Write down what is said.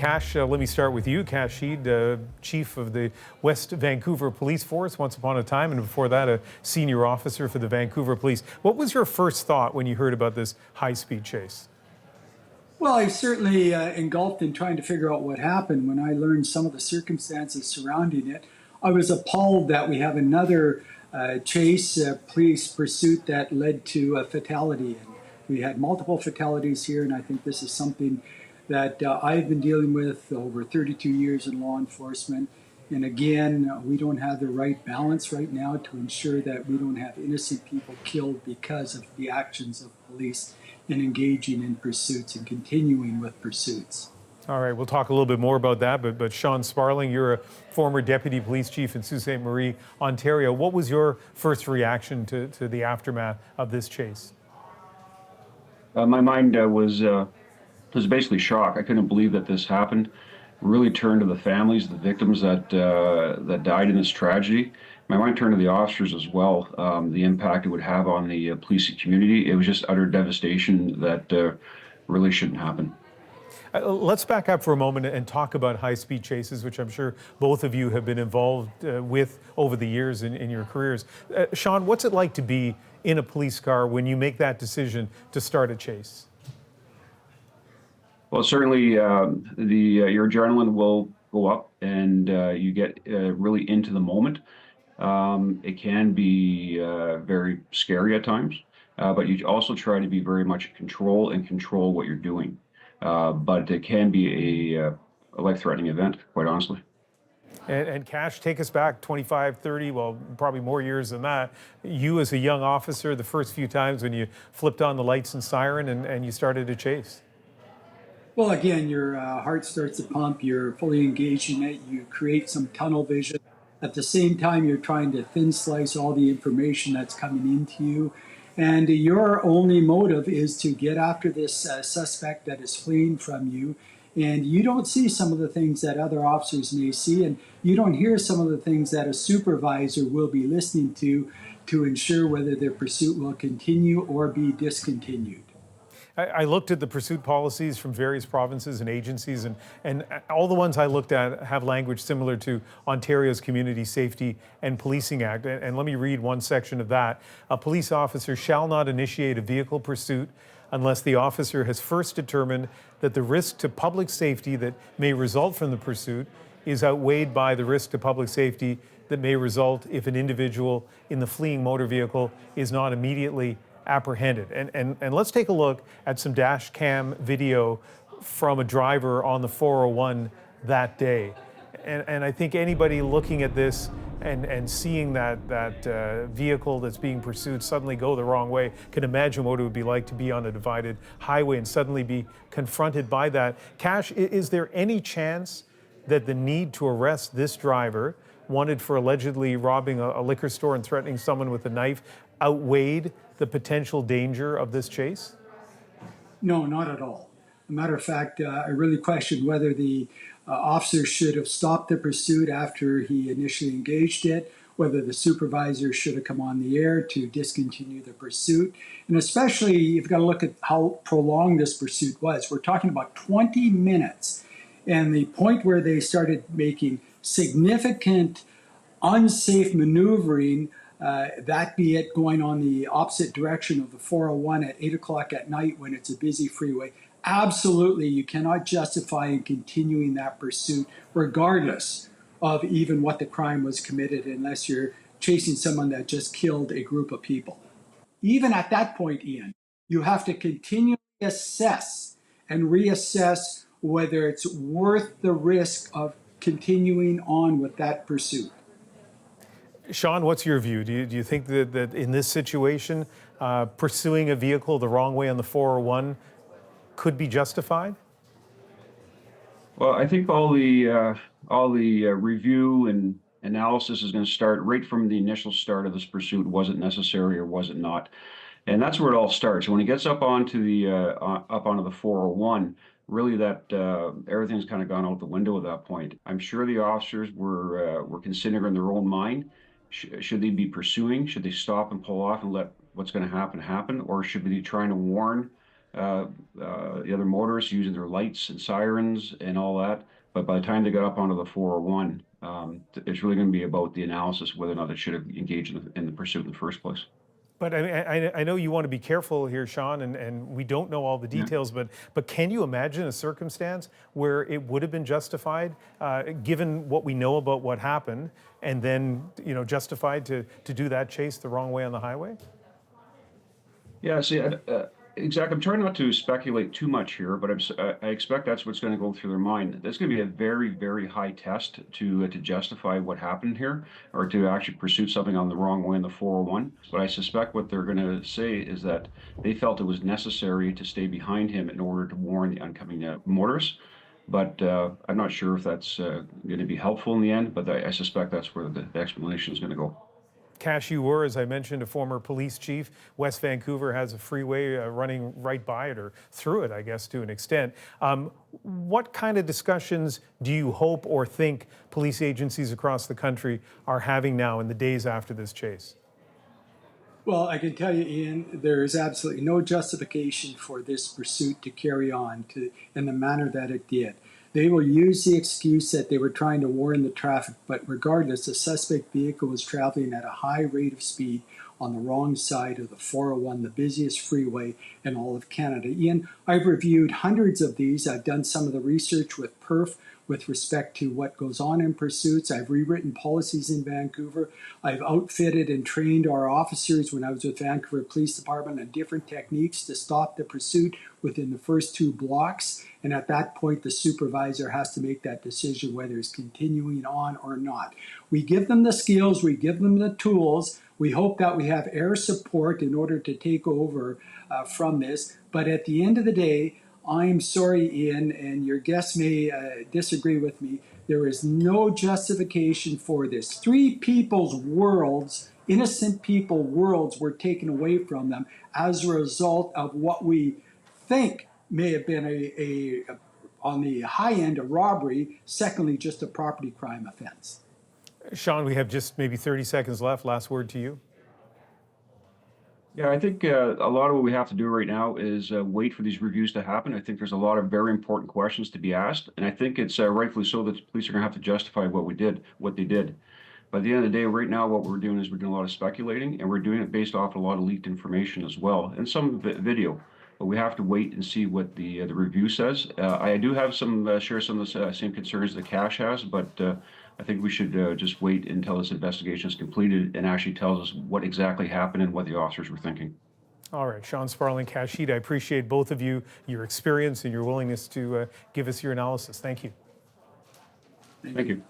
Cash, let me start with you. Cash Sheed, Chief of the West Vancouver Police Force once upon a time, and before that, a senior officer for the Vancouver Police. What was your first thought when you heard about this high-speed chase? Well, I certainly engulfed in trying to figure out what happened. When I learned some of the circumstances surrounding it, I was appalled that we have another police pursuit that led to a fatality. And we had multiple fatalities here, and I think this is something that I've been dealing with over 32 years in law enforcement. And again, we don't have the right balance right now to ensure that we don't have innocent people killed because of the actions of police in engaging in pursuits and continuing with pursuits. All right, we'll talk a little bit more about that, but Sean Sparling, you're a former deputy police chief in Sault Ste. Marie, Ontario. What was your first reaction to the aftermath of this chase? My mind was basically shock. I couldn't believe that this happened. Really turned to the families, the victims that died in this tragedy. My mind turned to the officers as well, the impact it would have on the policing community. It was just utter devastation that really shouldn't happen. Let's back up for a moment and talk about high-speed chases, which I'm sure both of you have been involved with over the years in your careers. Sean, what's it like to be in a police car when you make that decision to start a chase? Well, certainly your adrenaline will go up, and you get really into the moment. It can be very scary at times, but you also try to be very much in control and control what you're doing. But it can be a life-threatening event, quite honestly. And Cash, take us back 25, 30, well, probably more years than that. You as a young officer, the first few times when you flipped on the lights and siren and you started a chase. Well, again, your heart starts to pump, you're fully engaged in it, you create some tunnel vision. At the same time, you're trying to thin slice all the information that's coming into you. And your only motive is to get after this suspect that is fleeing from you. And you don't see some of the things that other officers may see, and you don't hear some of the things that a supervisor will be listening to ensure whether their pursuit will continue or be discontinued. I looked at the pursuit policies from various provinces and agencies, and all the ones I looked at have language similar to Ontario's Community Safety and Policing Act. And let me read one section of that. A police officer shall not initiate a vehicle pursuit unless the officer has first determined that the risk to public safety that may result from the pursuit is outweighed by the risk to public safety that may result if an individual in the fleeing motor vehicle is not immediately apprehended. And let's take a look at some dash cam video from a driver on the 401 that day. And I think anybody looking at this and seeing that vehicle that's being pursued suddenly go the wrong way can imagine what it would be like to be on a divided highway and suddenly be confronted by that. Cash, is there any chance that the need to arrest this driver, wanted for allegedly robbing a liquor store and threatening someone with a knife, outweighed the potential danger of this chase? No, not at all. As a matter of fact, I really questioned whether the officer should have stopped the pursuit after he initially engaged it, whether the supervisor should have come on the air to discontinue the pursuit. And especially, you've got to look at how prolonged this pursuit was. We're talking about 20 minutes. And the point where they started making significant unsafe maneuvering, that be it going on the opposite direction of the 401 at 8 o'clock at night when it's a busy freeway. Absolutely, you cannot justify in continuing that pursuit regardless of even what the crime was committed unless you're chasing someone that just killed a group of people. Even at that point, Ian, you have to continually assess and reassess whether it's worth the risk of continuing on with that pursuit. Sean, what's your view? Do you think that in this situation, pursuing a vehicle the wrong way on the 401 could be justified? Well, I think all the review and analysis is going to start right from the initial start of this pursuit. Was it necessary or was it not? And that's where it all starts. When it gets up onto the 401, really that everything's kind of gone out the window at that point. I'm sure the officers were considering in their own mind, should they be pursuing? Should they stop and pull off and let what's going to happen, or should they be trying to warn the other motorists using their lights and sirens and all that. But by the time they got up onto the 401, it's really going to be about the analysis of whether or not they should have engaged in the pursuit in the first place. But I mean, I know you want to be careful here, Sean, and we don't know all the Yeah. details, but can you imagine a circumstance where it would have been justified, given what we know about what happened, and then justified to do that chase the wrong way on the highway? Yeah, see, exactly. I'm trying not to speculate too much here, but I expect that's what's going to go through their mind. There's going to be a very, very high test to justify what happened here, or to actually pursue something on the wrong way in the 401. But I suspect what they're going to say is that they felt it was necessary to stay behind him in order to warn the oncoming motorists. But I'm not sure if that's going to be helpful in the end. But I suspect that's where the explanation is going to go. Cash, you were, as I mentioned, a former police chief. West Vancouver has a freeway running right by it, or through it, I guess, to an extent. What kind of discussions do you hope or think police agencies across the country are having now in the days after this chase? Well, I can tell you, Ian, there is absolutely no justification for this pursuit to carry on in the manner that it did. They will use the excuse that they were trying to warn the traffic, but regardless, the suspect vehicle was traveling at a high rate of speed on the wrong side of the 401, the busiest freeway in all of Canada. Ian, I've reviewed hundreds of these. I've done some of the research with PERF with respect to what goes on in pursuits. I've rewritten policies in Vancouver. I've outfitted and trained our officers when I was with Vancouver Police Department on different techniques to stop the pursuit within the first 2 blocks. And at that point, the supervisor has to make that decision whether it's continuing on or not. We give them the skills, we give them the tools. We hope that we have air support in order to take over from this. But at the end of the day, I'm sorry, Ian, and your guests may disagree with me. There is no justification for this. 3 people's worlds, innocent people worlds, were taken away from them as a result of what we think may have been on the high end, a robbery, secondly, just a property crime offense. Sean, we have just maybe 30 seconds left. Last word to you. Yeah, I think a lot of what we have to do right now is wait for these reviews to happen. I think there's a lot of very important questions to be asked, and I think it's rightfully so that the police are going to have to justify what they did. By the end of the day, right now, what we're doing is we're doing a lot of speculating, and we're doing it based off a lot of leaked information as well, and some video. But we have to wait and see what the review says. I do have share some of the same concerns that Cash has, but I think we should just wait until this investigation is completed and actually tells us what exactly happened and what the officers were thinking. All right, Sean Sparling, Cash Heat, I appreciate both of you, your experience and your willingness to give us your analysis. Thank you. Thank you.